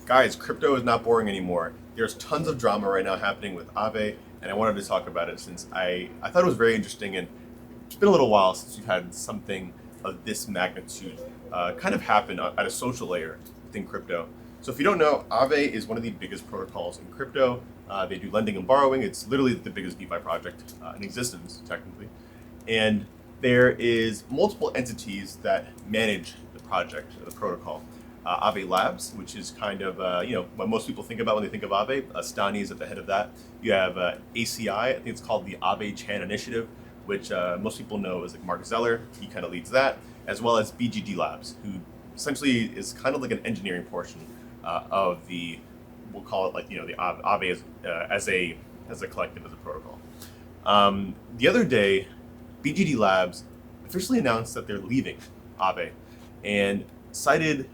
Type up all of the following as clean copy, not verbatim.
Guys, crypto is not boring anymore. There's tons of drama right now happening with Aave, and I wanted to talk about it since I thought it was very interesting, and it's been a little while since we've had something of this magnitude kind of happen at a social layer within crypto. So if you don't know, Aave is one of the biggest protocols in crypto. They do lending and borrowing. It's literally the biggest DeFi project in existence, technically. And there is multiple entities that manage the project, the protocol. Aave Labs, which is kind of what most people think about when they think of Aave. Stani is at the head of that. You have ACI, I think it's called the Aave Chan Initiative, which most people know is like Mark Zeller. He kind of leads that, as well as BGD Labs, who essentially is kind of like an engineering portion of the, we'll call it like the Aave as a collective, as a protocol. The other day, BGD Labs officially announced that they're leaving Aave, and cited,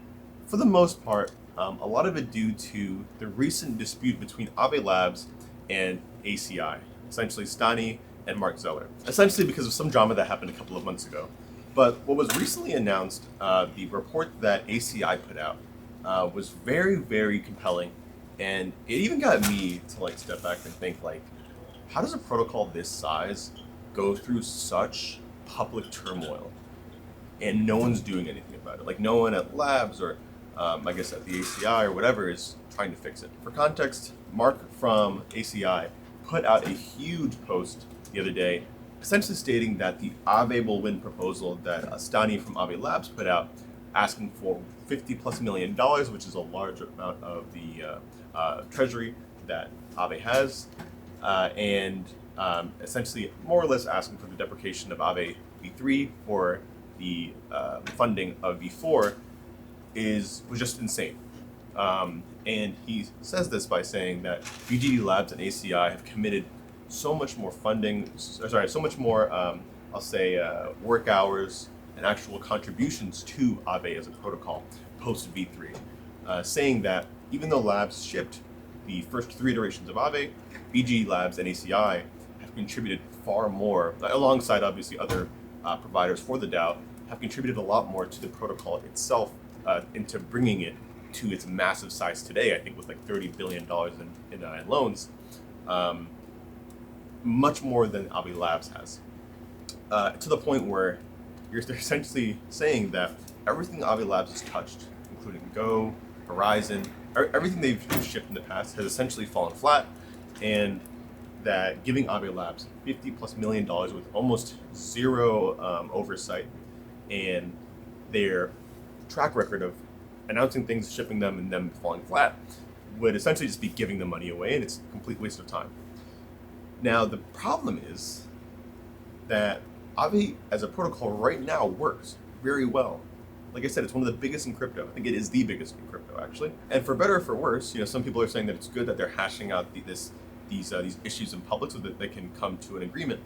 for the most part, a lot of it due to the recent dispute between Aave Labs and ACI, essentially Stani and Mark Zeller, essentially because of some drama that happened a couple of months ago. But what was recently announced, the report that ACI put out, was very, very compelling, and it even got me to like step back and think like, how does a protocol this size go through such public turmoil and no one's doing anything about it? Like no one at Labs or I guess at the ACI or whatever is trying to fix it. For context, Mark from ACI put out a huge post the other day, essentially stating that the Aave will win proposal that Astani from Aave Labs put out, asking for $50+ million, which is a large amount of the treasury that Aave has, and essentially more or less asking for the deprecation of Aave V3 for the funding of V4 was just insane. And he says this by saying that BGD Labs and ACI have committed so much more funding, so much more, I'll say, work hours and actual contributions to Aave as a protocol post V3, saying that even though Labs shipped the first 3 iterations of Aave, BG Labs and ACI have contributed far more, alongside obviously other providers for the DAO, have contributed a lot more to the protocol itself, into bringing it to its massive size today. I think with like $30 billion in loans, much more than Aave Labs has, to the point where they're essentially saying that everything Aave Labs has touched, including Go, Horizon, everything they've shipped in the past has essentially fallen flat, and that giving Aave Labs $50+ million with almost zero oversight and their track record of announcing things, shipping them, and them falling flat would essentially just be giving the money away, and it's a complete waste of time. Now, the problem is that Aave as a protocol right now works very well. Like I said, it's one of the biggest in crypto. I think it is the biggest in crypto, actually. And for better or for worse, some people are saying that it's good that they're hashing out these issues in public so that they can come to an agreement.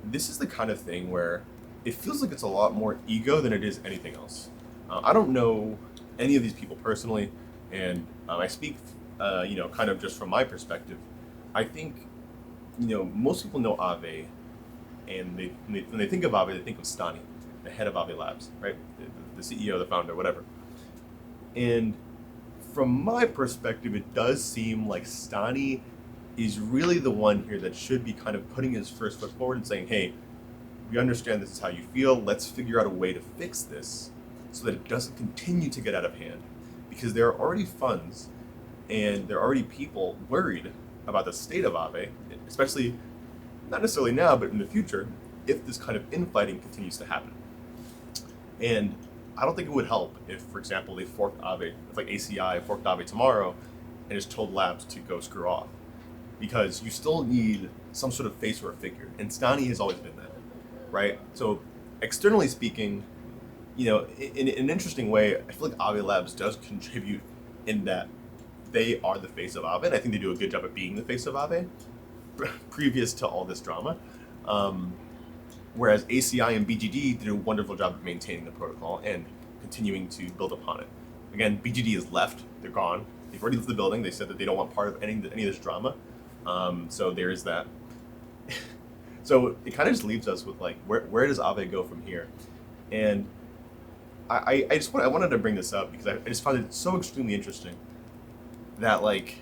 This is the kind of thing where it feels like it's a lot more ego than it is anything else. I don't know any of these people personally, and I speak, kind of just from my perspective. I think, most people know Aave, and when they think of Aave, they think of Stani, the head of Aave Labs, right? The CEO, the founder, whatever. And from my perspective, it does seem like Stani is really the one here that should be kind of putting his first foot forward and saying, hey, we understand this is how you feel. Let's figure out a way to fix this so that it doesn't continue to get out of hand. Because there are already funds and there are already people worried about the state of Aave, especially not necessarily now, but in the future, if this kind of infighting continues to happen. And I don't think it would help if, for example, they forked Aave, if like ACI forked Aave tomorrow and just told Labs to go screw off. Because you still need some sort of face or a figure. And Stani has always been that, right? So externally speaking, in an interesting way, I feel like Aave Labs does contribute in that they are the face of Aave, and I think they do a good job at being the face of Aave, previous to all this drama. Whereas ACI and BGD did a wonderful job of maintaining the protocol and continuing to build upon it. Again, BGD is left; they're gone. They've already left the building. They said that they don't want part of any of this drama. So there is that. So it kind of just leaves us with like, where does Aave go from here? And I wanted to bring this up because I just found it so extremely interesting that like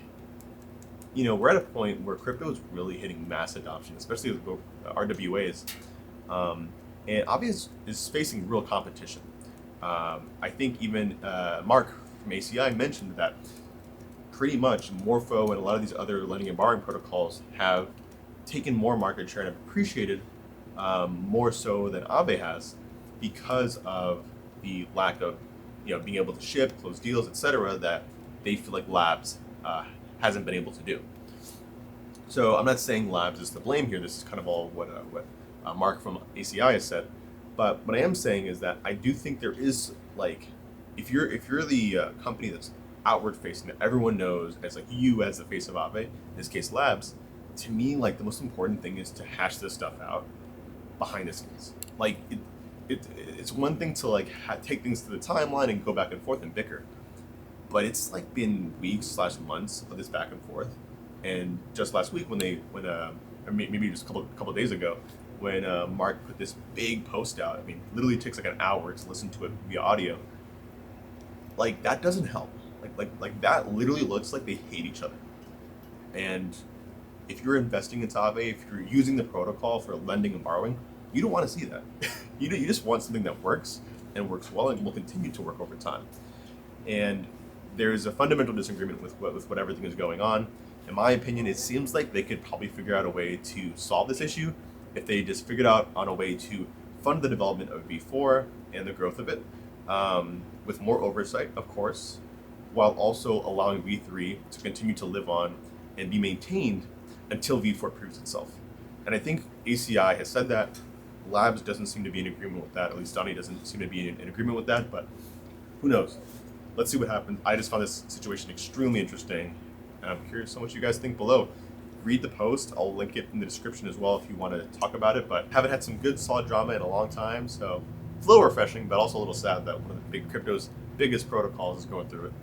we're at a point where crypto is really hitting mass adoption, especially with RWAs, and Aave is facing real competition. I think even Mark from ACI mentioned that pretty much Morpho and a lot of these other lending and borrowing protocols have taken more market share and have appreciated more so than Aave has because of the lack of being able to ship, close deals, etc. that they feel like Labs hasn't been able to do. So I'm not saying Labs is to blame here. This is kind of all what Mark from ACI has said. But what I am saying is that I do think there is like, if you're the company that's outward facing that everyone knows as like you as the face of Aave, in this case Labs, to me like the most important thing is to hash this stuff out behind the scenes. Like it's one thing to like take things to the timeline and go back and forth and bicker, but it's like been weeks/months of this back and forth. And just last week or maybe just a couple of days ago, when Mark put this big post out, I mean, literally takes like an hour to listen to it via audio. Like that doesn't help. Like that literally looks like they hate each other. And if you're investing into Aave, if you're using the protocol for lending and borrowing, you don't want to see that. You just want something that works and works well and will continue to work over time. And there's a fundamental disagreement with what everything is going on. In my opinion, it seems like they could probably figure out a way to solve this issue if they just figured out on a way to fund the development of V4 and the growth of it, with more oversight, of course, while also allowing V3 to continue to live on and be maintained until V4 proves itself. And I think ACI has said that. Labs doesn't seem to be in agreement with that. At least Donnie doesn't seem to be in agreement with that, but who knows? Let's see what happens. I just found this situation extremely interesting, and I'm curious on what you guys think below. Read the post. I'll link it in the description as well if you want to talk about it, but haven't had some good solid drama in a long time, so it's a little refreshing, but also a little sad that one of the big crypto's biggest protocols is going through it.